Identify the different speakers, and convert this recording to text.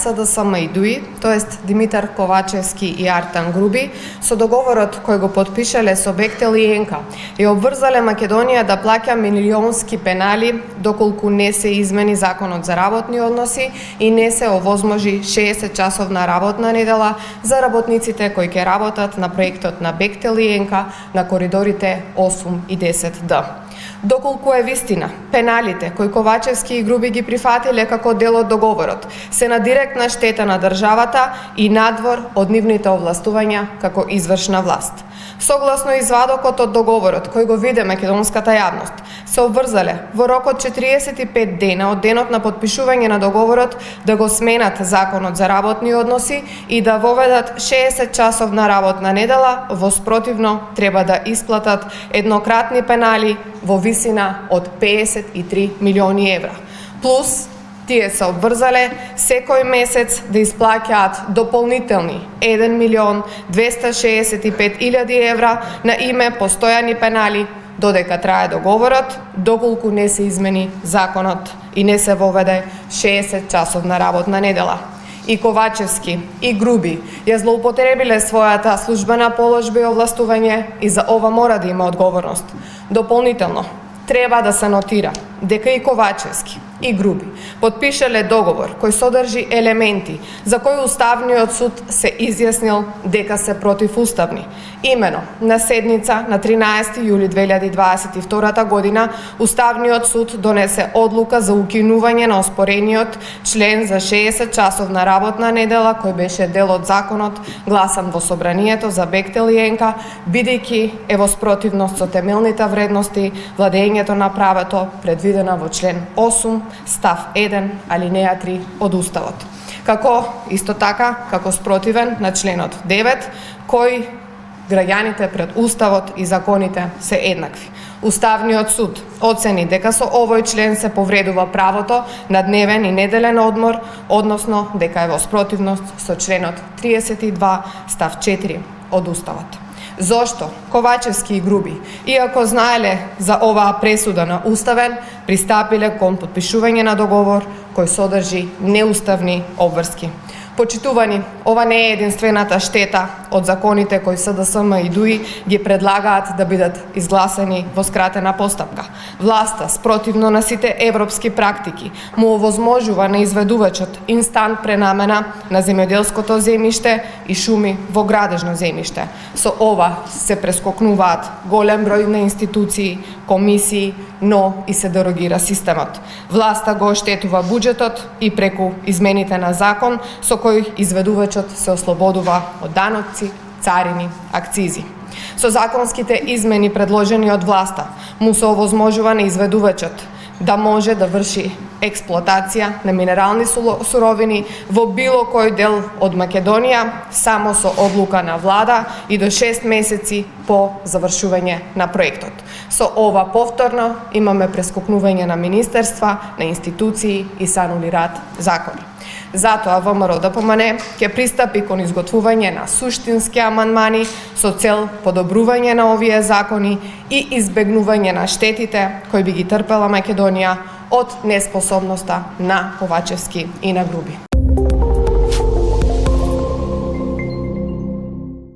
Speaker 1: СДСМ и ДУИ, тоест Димитар Ковачевски и Артан Груби, со договорот кој го потпишале со Бехтел и ЕНКА, ја обврзале Македонија да плаќа милионски пенали доколку не се измени законот за работни односи и не се овозможи 60-часовна работна недела за работниците кои ќе работат на проектот на Бехтел и ЕНКА на коридорите 8 и 10Д. Доколку е вистина, пеналите кои Ковачевски и Груби ги прифатиле како дел од договорот се на директна штета на државата и надвор од нивните овластувања како извршна власт. Согласно извадокот од договорот кој го виде македонската јавност, се обврзале во рок од 45 дена од денот на потпишување на договорот да го сменат законот за работни односи и да воведат 60-часовна работна недела, во спротивно треба да исплатат еднократни пенали во висина од 53 милиони евра. Плюс тие се обврзале секој месец да исплаќаат дополнителни 1.265.000 евра на име постојани пенали додека трае договорот, доколку не се измени законот и не се воведе 60-часовна работна недела. И Ковачевски, и Груби ја злоупотребиле својата службена положба и овластување и за ова мора да има одговорност. Дополнително, треба да се нотира дека и Ковачевски и Груби потпишале договор кој содржи елементи за кои Уставниот суд се изјаснил дека се противуставни. Имено, на седница на 13 јули 2022 година Уставниот суд донесе одлука за укинување на оспорениот член за 60-часовна работна недела кој беше дел од законот гласан во собранието за Бехтел и ЕНКА, бидејќи е во спротивност со темелните вредности владењето на правото предвидена во член 8 став 1 алинеја 3 од Уставот. Како исто така како спротивен на членот 9 кој граѓаните пред Уставот и законите се еднакви. Уставниот суд оцени дека со овој член се повредува правото на дневен и неделен одмор, односно дека е во спротивност со членот 32 став 4 од Уставот. Зошто Ковачевски и Груби, иако знаеле за оваа пресуда на Уставен, пристапиле кон потпишување на договор кој содржи неуставни обврски? Почитувани, ова не е единствената штета од законите кои СДСМ и ДУИ ги предлагаат да бидат изгласани во скратена постапка. Власта, спротивно на сите европски практики, му овозможува на изведувачот инстант пренамена на земјоделското земјиште и шуми во градежно земјиште. Со ова се прескокнуваат голем број на институции, комисии, но и се дерогира системот. Власта го оштетува буџетот и преку измените на закон со кој изведувачот се ослободува од даноци, царини, акцизи. Со законските измени предложени од власта, му се овозможува на изведувачот да може да врши експлоатација на минерални суровини во било кој дел од Македонија само со одлука на влада и до 6 месеци по завршување на проектот. Со ова повторно имаме прескокнување на министерства, на институции и се анулираат закони. Затоа ВМРО-ДПМН ќе пристапи кон изготвување на суштински амандмани со цел подобрување на овие закони и избегнување на штетите кои би ги трпела Македонија од неспособноста на Ковачевски и на Груби.